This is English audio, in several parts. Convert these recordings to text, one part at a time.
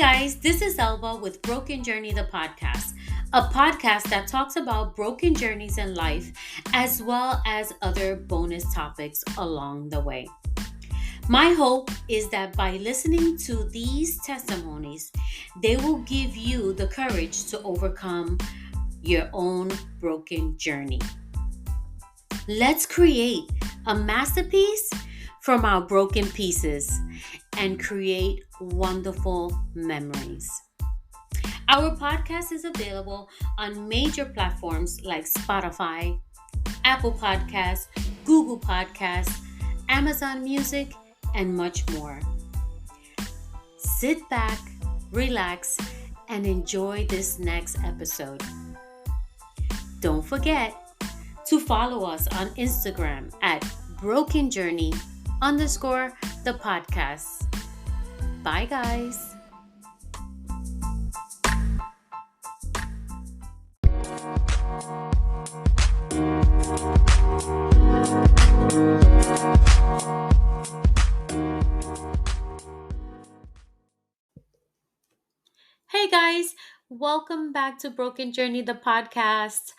Guys, this is Elba with Broken Journey, the podcast, a podcast that talks about broken journeys in life as well as other bonus topics along the way. My hope is that by listening to these testimonies, they will give you the courage to overcome your own broken journey. Let's create a masterpiece from our broken pieces and create wonderful memories. Our podcast is available on major platforms like Spotify, Apple Podcasts, Google Podcasts, Amazon Music, and much more. Sit back, relax, and enjoy this next episode. Don't forget to follow us on Instagram at brokenjourney_the podcast. Bye, guys. Hey guys, welcome back to Broken Journey, the podcast.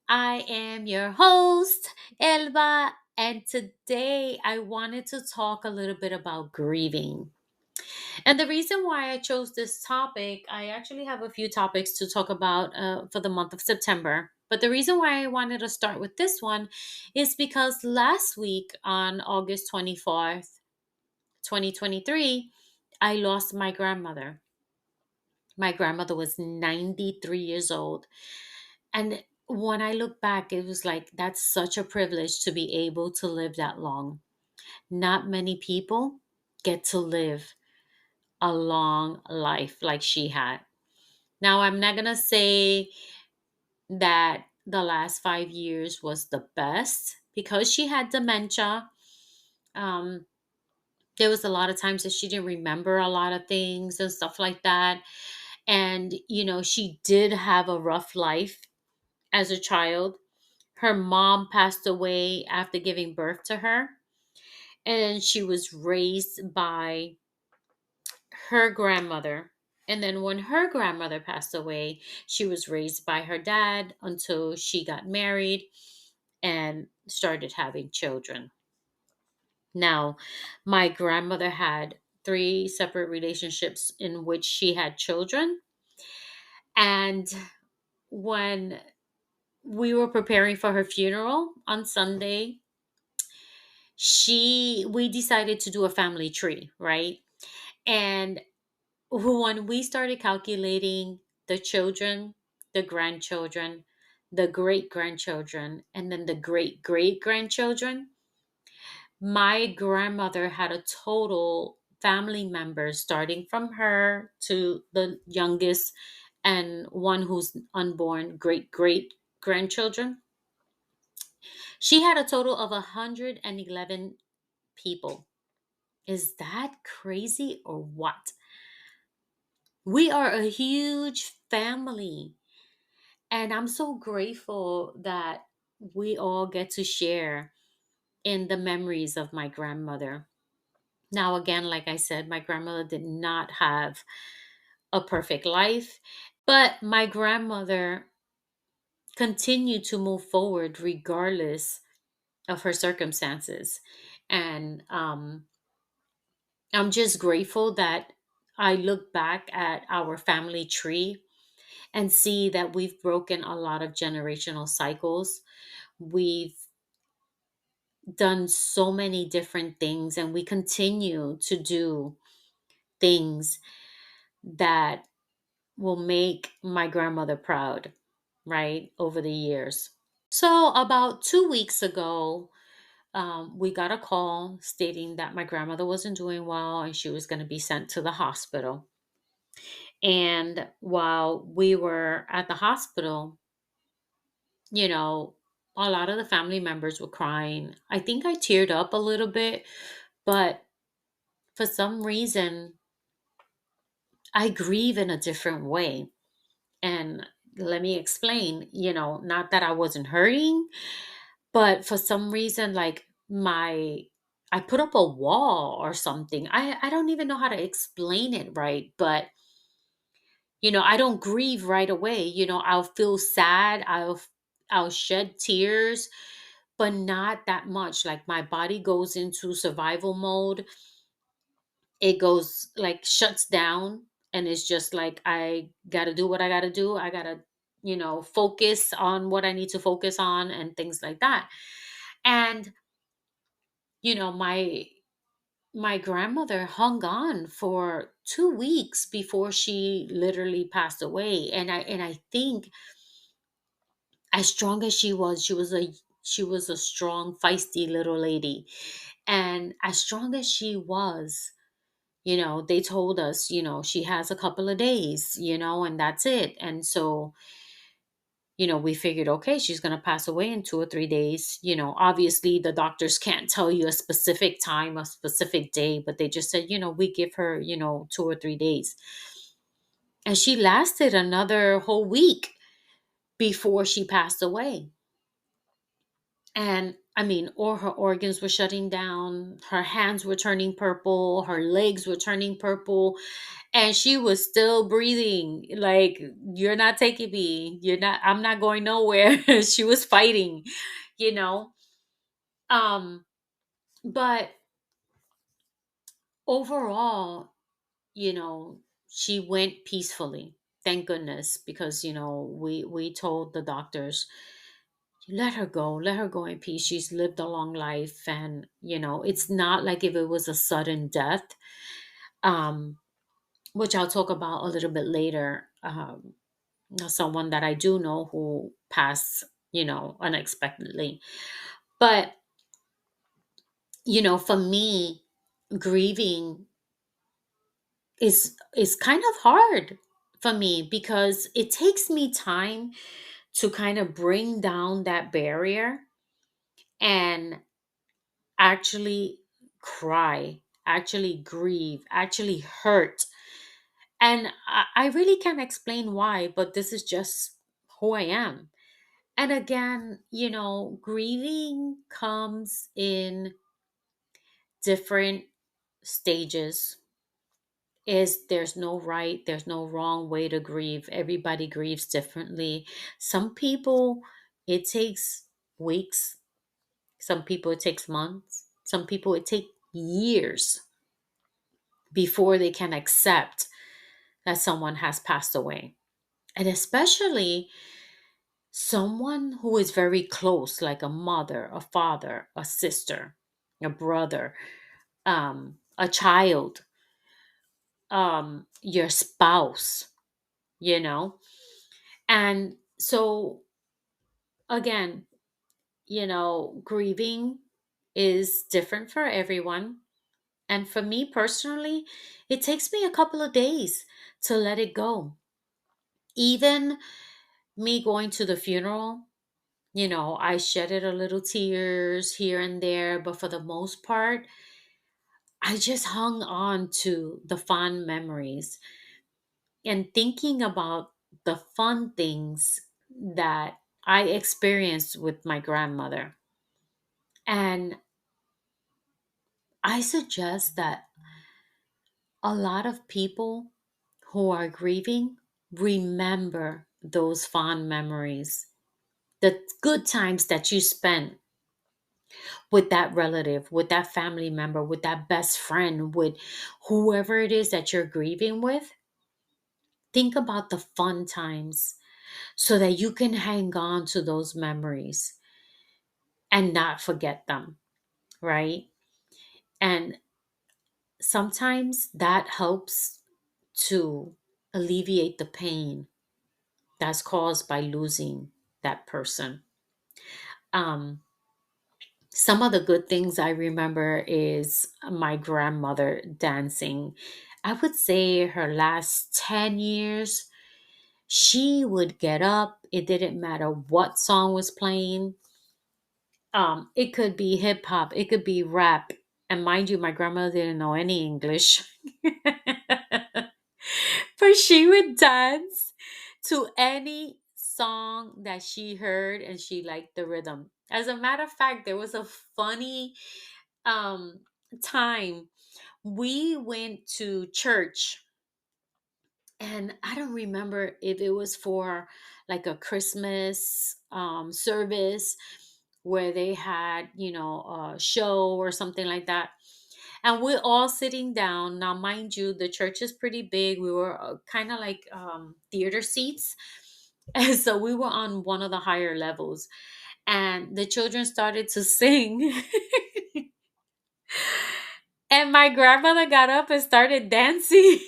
I am your host, Elba, and today I wanted to talk a little bit about grieving. And the reason why I chose this topic, I actually have a few topics to talk about for the month of September. But the reason why I wanted to start with this one is because last week on August 24th, 2023, I lost my grandmother. My grandmother was 93 years old. And when I look back, it was like, that's such a privilege to be able to live that long. Not many people get to live a long life like she had. Now, I'm not going to say that the last 5 years was the best because she had dementia. Um, there was a lot of times that she didn't remember a lot of things and stuff like that. And, she did have a rough life as a child. Her mom passed away after giving birth to her, and she was raised by her grandmother. And then when her grandmother passed away, she was raised by her dad until she got married and started having children. Now, my grandmother had 3 separate relationships in which she had children. And when we were preparing for her funeral on Sunday, we decided to do a family tree, right? And when we started calculating the children, the grandchildren, the great grandchildren, and then the great great grandchildren, my grandmother had a total family members starting from her to the youngest and one who's unborn great great grandchildren. She had a total of 111 people. Is that crazy or what? We are a huge family. And I'm so grateful that we all get to share in the memories of my grandmother. Now, again, like I said, my grandmother did not have a perfect life, but my grandmother continued to move forward regardless of her circumstances. And I'm just grateful that I look back at our family tree and see that we've broken a lot of generational cycles. We've done so many different things, and we continue to do things that will make my grandmother proud, right? Over the years. So, about 2 weeks ago, we got a call stating that my grandmother wasn't doing well and she was going to be sent to the hospital. And while we were at the hospital, you know, a lot of the family members were crying. I think I teared up a little bit, but for some reason, I grieve in a different way. And let me explain, not that I wasn't hurting, but for some reason, like I put up a wall or something. I don't even know how to explain it right, but I don't grieve right away. I'll feel sad, I'll shed tears, but not that much. Like my body goes into survival mode. It goes like shuts down, and it's just like I got to do what I got to do. I got to focus on what I need to focus on and things like that. And my grandmother hung on for 2 weeks before she literally passed away. And I think, as strong as she was a strong, feisty little lady. And as strong as she was, they told us, she has a couple of days, and that's it. And so, we figured, okay, she's going to pass away in 2 or 3 days. Obviously the doctors can't tell you a specific time, a specific day, but they just said, we give her, 2 or 3 days. And she lasted another whole week before she passed away. And I mean, all her organs were shutting down. Her hands were turning purple. Her legs were turning purple. And she was still breathing. Like, you're not taking me. I'm not going nowhere. She was fighting, you know? Um, but overall, you know, she went peacefully. Thank goodness, because we told the doctors, let her go in peace. She's lived a long life, and it's not like if it was a sudden death, um, which I'll talk about a little bit later. Someone that I do know who passed, unexpectedly. But for me, grieving is kind of hard for me, because it takes me time to kind of bring down that barrier and actually cry, actually grieve, actually hurt. And I really can't explain why, but this is just who I am. And again, grieving comes in different stages. There's no right, there's no wrong way to grieve. Everybody grieves differently. Some people, it takes weeks. Some people it takes months. Some people it takes years before they can accept that someone has passed away. And especially someone who is very close, like a mother, a father, a sister, a brother, a child, your spouse, you know? And so, again, grieving is different for everyone. And for me personally, it takes me a couple of days to let it go. Even me going to the funeral, I shedded a little tears here and there, but for the most part, I just hung on to the fond memories and thinking about the fun things that I experienced with my grandmother. And I suggest that a lot of people who are grieving remember those fond memories, the good times that you spent with that relative, with that family member, with that best friend, with whoever it is that you're grieving with. Think about the fun times so that you can hang on to those memories and not forget them, right? And sometimes that helps to alleviate the pain that's caused by losing that person. Um, some of the good things I remember is my grandmother dancing. I would say her last 10 years, she would get up. It didn't matter what song was playing. It could be hip hop, it could be rap. And mind you, my grandmother didn't know any English. But she would dance to any song that she heard, and she liked the rhythm. As a matter of fact, there was a funny um time we went to church, And I don't remember if it was for like a Christmas service where they had, a show or something like that. And we're all sitting down. Now, mind you, the church is pretty big. We were kind of like theater seats. And so we were on one of the higher levels. And the children started to sing. And my grandmother got up and started dancing.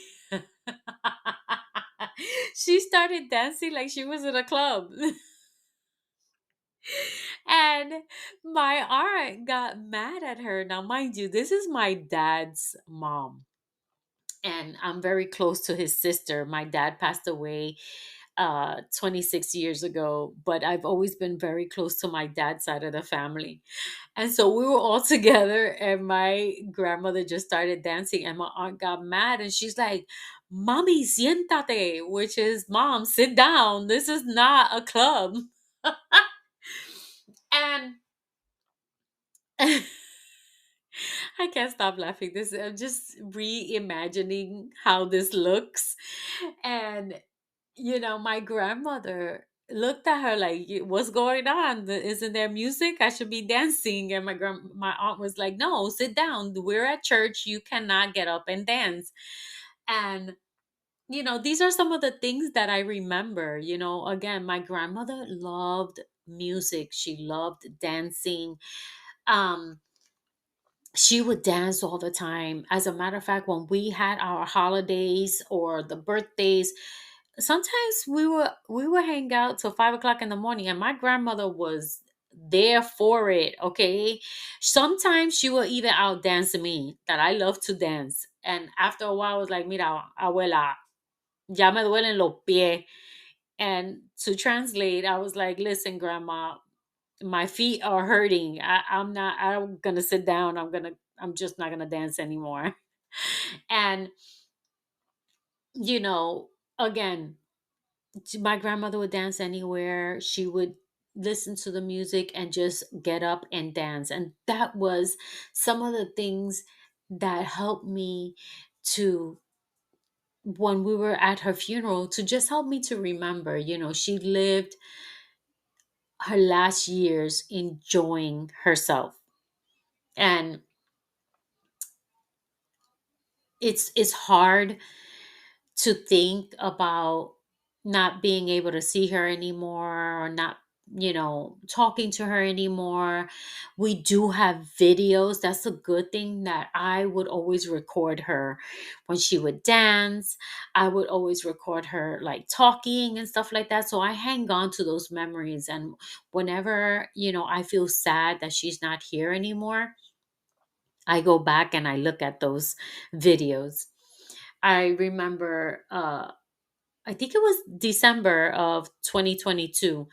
She started dancing like she was in a club. And my aunt got mad at her. Now, mind you, this is my dad's mom. And I'm very close to his sister. My dad passed away 26 years ago, but I've always been very close to my dad's side of the family. And so we were all together, and my grandmother just started dancing, and my aunt got mad, and she's like, "Mami, siéntate," which is, "Mom, sit down. This is not a club." And I can't stop laughing. This I'm just reimagining how this looks. And my grandmother looked at her like, "What's going on? Isn't there music? I should be dancing." And my aunt was like, "No, sit down. We're at church. You cannot get up and dance." And these are some of the things that I remember. Again, my grandmother loved music. She loved dancing. Um, she would dance all the time. As a matter of fact, when we had our holidays or the birthdays, sometimes we would hang out till 5 o'clock in the morning, and my grandmother was there for it. Okay, sometimes she will even out dance me, that I love to dance. And after a while, I was like, "Mira, abuela, ya me duelen los pies." And to translate, I was like, "Listen, grandma, my feet are hurting. I'm gonna sit down. I'm just not gonna dance anymore." And you know again, my grandmother would dance anywhere. She would listen to the music and just get up and dance. And that was some of the things that helped me to, when we were at her funeral, to just help me to remember, she lived her last years enjoying herself. And it's hard to think about not being able to see her anymore, or not talking to her anymore. We do have videos. That's a good thing, that I would always record her when she would dance. I would always record her like talking and stuff like that, so I hang on to those memories. And whenever I feel sad that she's not here anymore, I go back and I look at those videos. I remember, I think it was December of 2022.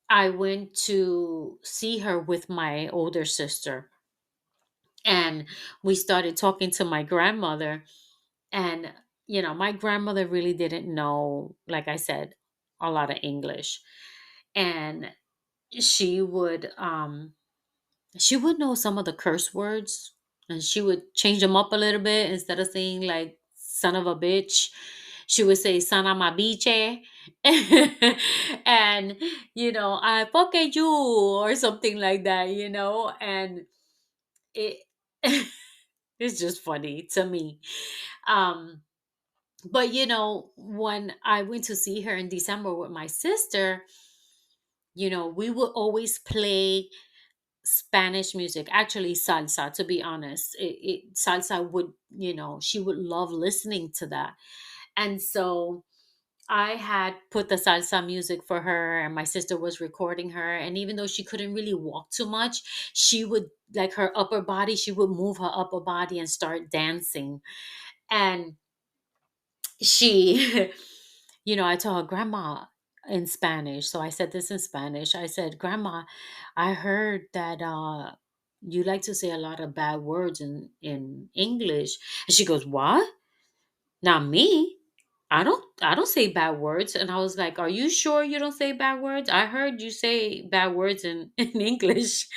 I went to see her with my older sister, and we started talking to my grandmother. And, my grandmother really didn't know, like I said, a lot of English. And she would, she would know some of the curse words, and she would change them up a little bit. Instead of saying like "son of a bitch," she would say "son of my biche." And "I poke you," or something like that. And it it's just funny to me. um but when I went to see her in December with my sister, we would always play Spanish music, actually salsa, to be honest. Salsa would, she would love listening to that. And so I had put the salsa music for her, and my sister was recording her. And even though she couldn't really walk too much, she would, like, her upper body, she would move her upper body and start dancing. And she, I told her, "Grandma," in Spanish. So I said this in Spanish. I said, "Grandma, I heard that you like to say a lot of bad words in English." And she goes, "What? Not me. I don't say bad words." And I was like, "Are you sure you don't say bad words? I heard you say bad words in English."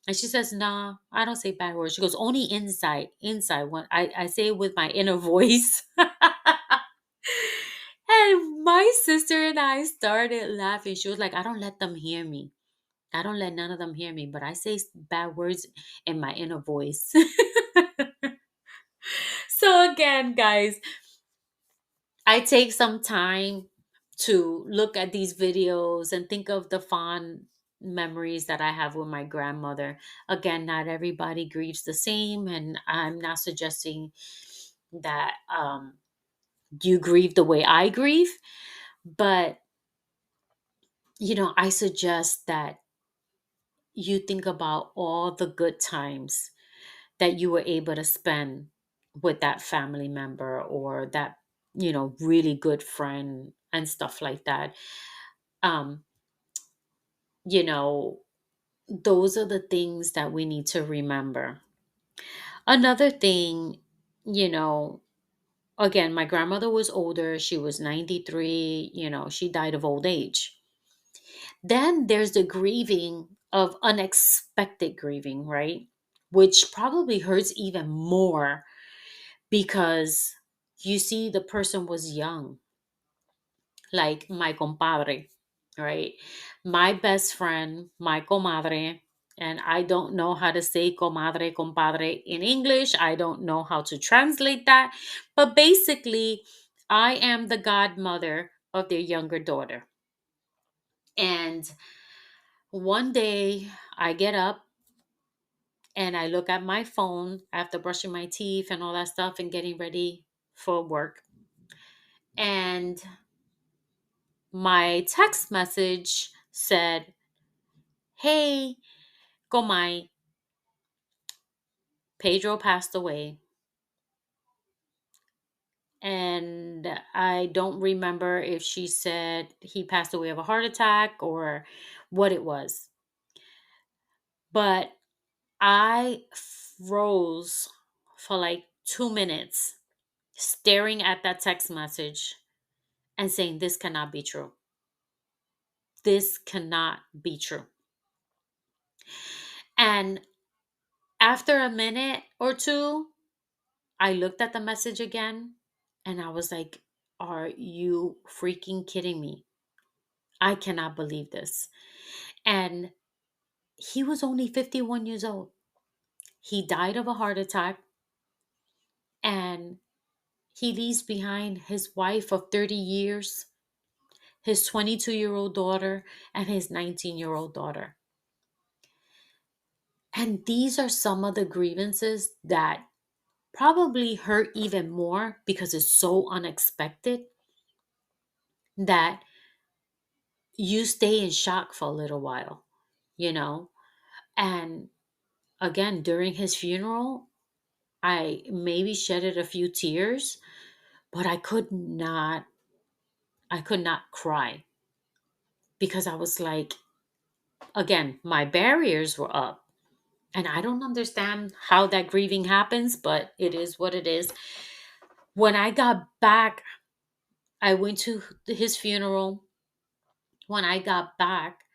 And she says, "Nah, I don't say bad words." She goes, "Only inside. Inside. When I say it with my inner voice." And my sister and I started laughing. She was like, I don't let them hear me. I don't let none of them hear me, but I say bad words in my inner voice. So, again, guys, I take some time to look at these videos and think of the fond memories that I have with my grandmother. Again, not everybody grieves the same, and I'm not suggesting that you grieve the way I grieve, but I suggest that you think about all the good times that you were able to spend with that family member or that really good friend and stuff like that. um you know those are the things that we need to remember. Another thing, you know again, my grandmother was older. She was 93. She died of old age. Then there's the grieving of unexpected grieving, right? Which probably hurts even more because you see the person was young, like my compadre, right? My best friend, my comadre, and I don't know how to say comadre, compadre in English. I don't know how to translate that. But basically, I am the godmother of their younger daughter. And one day I get up and I look at my phone after brushing my teeth and all that stuff and getting ready for work. And my text message said, Hey, Gomai, Pedro passed away. And I don't remember if she said he passed away of a heart attack or what it was. But I froze for like 2 minutes staring at that text message and saying, This cannot be true. This cannot be true. And after a minute or two, I looked at the message again and I was like, Are you freaking kidding me? I cannot believe this. And he was only 51 years old. He died of a heart attack and he leaves behind his wife of 30 years, his 22-year-old daughter, and his 19-year-old daughter. And these are some of the grievances that probably hurt even more because it's so unexpected that you stay in shock for a little while, you know? And again, during his funeral, I maybe shedded a few tears, but I could not cry because I was like, again, my barriers were up. And I don't understand how that grieving happens, but it is what it is. When I got back, I went to his funeral. When I got back,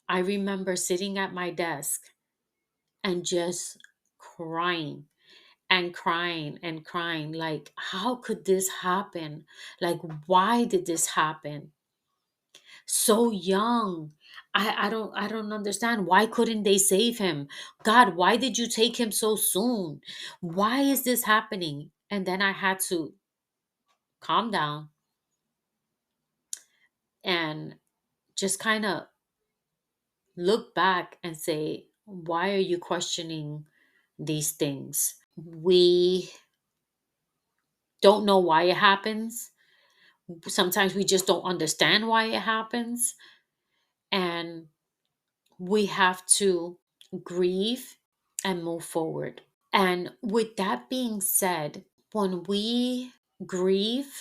I remember sitting at my desk and just crying and crying and crying. Like, how could this happen? Like, why did this happen? So young. I don't understand. Why couldn't they save him? God, why did you take him so soon? Why is this happening? And then I had to calm down and just kind of look back and say, why are you questioning these things? We don't know why it happens. Sometimes we just don't understand why it happens. And we have to grieve and move forward. And with that being said, when we grieve,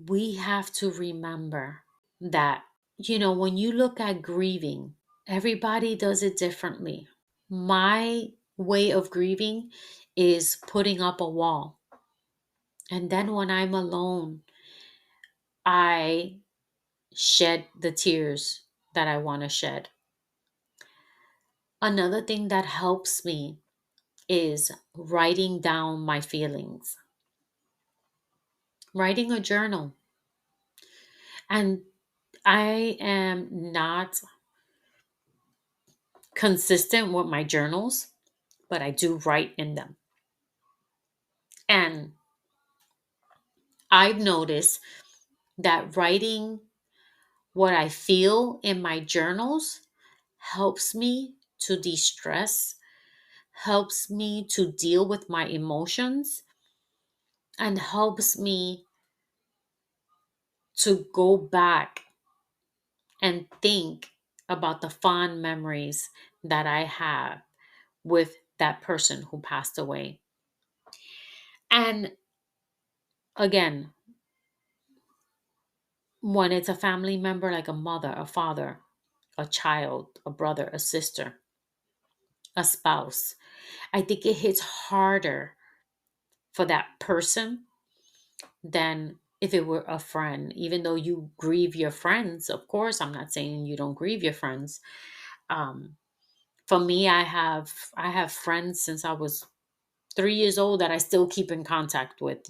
we have to remember that, when you look at grieving, everybody does it differently. My way of grieving is putting up a wall. And then when I'm alone, I shed the tears that I want to shed. Another thing that helps me is writing down my feelings, writing a journal. And I am not consistent with my journals, but I do write in them. And I've noticed that writing what I feel in my journals helps me to de stress, helps me to deal with my emotions, and helps me to go back and think about the fond memories that I have with that person who passed away. And again, when it's a family member like a mother, a father, a child, a brother, a sister, a spouse, I think it hits harder for that person than if it were a friend. Even though you grieve your friends, of course, I'm not saying you don't grieve your friends. Um, for me, I have friends since I was 3 years old that I still keep in contact with.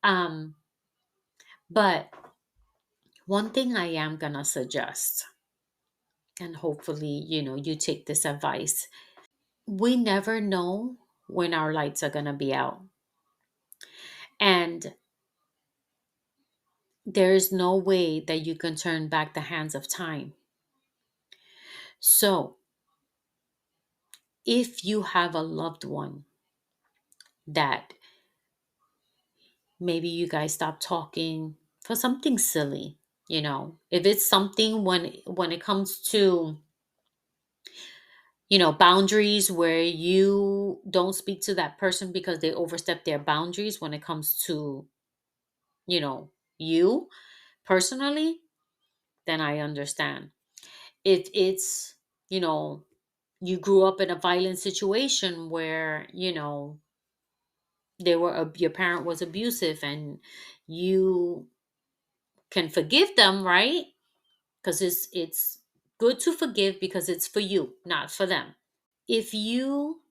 Um, but one thing I am gonna suggest, and hopefully, you take this advice. We never know when our lights are gonna be out. And there is no way that you can turn back the hands of time. So if you have a loved one that maybe you guys stop talking for something silly, if it's something when it comes to boundaries where you don't speak to that person because they overstep their boundaries when it comes to you know you personally, then I understand. If it's you know you grew up in a violent situation where your parent was abusive, and you can forgive them, right? Because it's good to forgive because it's for you, not for them. If you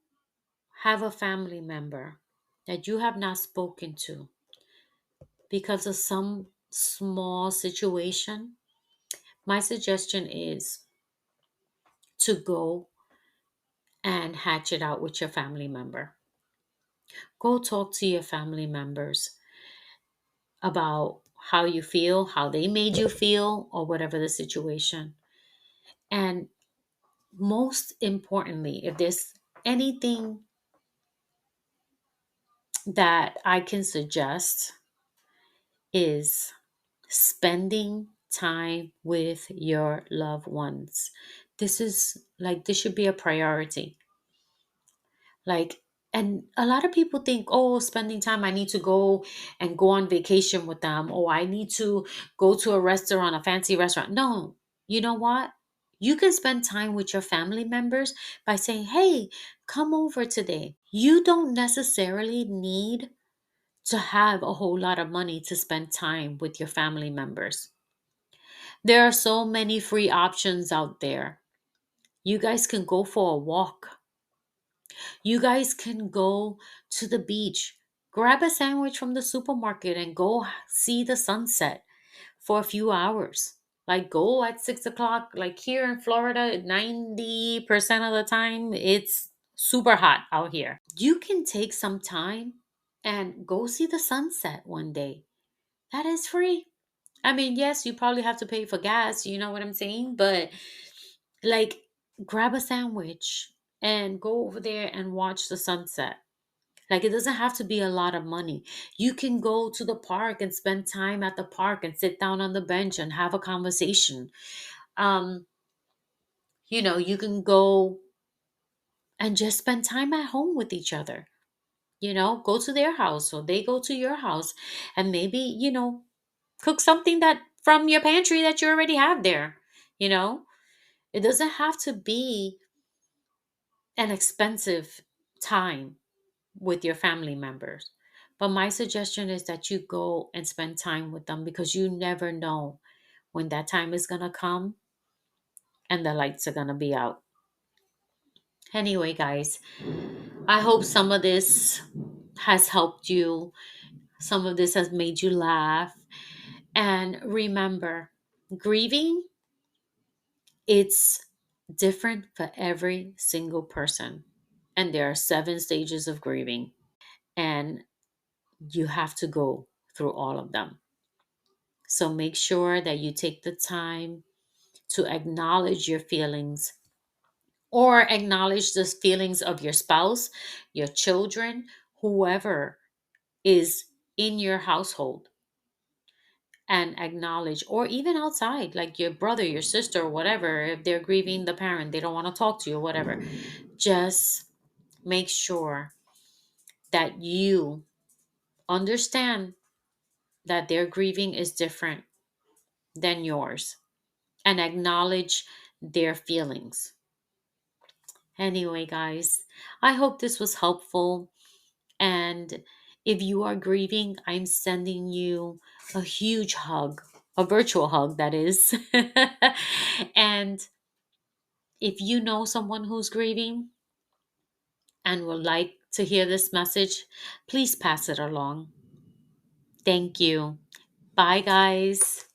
have a family member that you have not spoken to because of some small situation, my suggestion is to go and hatch it out with your family member. Go talk to your family members about how you feel, how they made you feel, or whatever the situation. And most importantly, if there's anything that I can suggest, is spending time with your loved ones. This should be a priority. Like, and a lot of people think, oh, spending time, I need to go on vacation with them. Oh, I need to go to a restaurant, a fancy restaurant. No, you know what? You can spend time with your family members by saying, hey, come over today. You don't necessarily need to have a whole lot of money to spend time with your family members. There are so many free options out there. You guys can go for a walk. You guys can go to the beach, grab a sandwich from the supermarket, and go see the sunset for a few hours. Like, go at 6 o'clock. Like, here in Florida, 90% of the time, it's super hot out here. You can take some time and go see the sunset one day. That is free. I mean, yes, you probably have to pay for gas, you know what I'm saying? But like, grab a sandwich and go over there and watch the sunset. Like, it doesn't have to be a lot of money. You can go to the park and spend time at the park and sit down on the bench and have a conversation. Um, you can go and just spend time at home with each other. Go to their house or they go to your house, and maybe, cook something that from your pantry that you already have there. You know, it doesn't have to be an expensive time with your family members. But my suggestion is that you go and spend time with them, because you never know when that time is going to come and the lights are going to be out. Anyway, guys, I hope some of this has helped you. Some of this has made you laugh. And remember, grieving, it's different for every single person. And there are 7 stages of grieving, and you have to go through all of them. So make sure that you take the time to acknowledge your feelings, or acknowledge the feelings of your spouse, your children, whoever is in your household, and acknowledge, or even outside, like your brother, your sister, or whatever, if they're grieving the parent, they don't want to talk to you, whatever. Just make sure that you understand that their grieving is different than yours, and acknowledge their feelings. Anyway, guys, I hope this was helpful. And if you are grieving, I'm sending you a huge hug, a virtual hug, that is. And if you know someone who's grieving and would like to hear this message, please pass it along. Thank you. Bye, guys.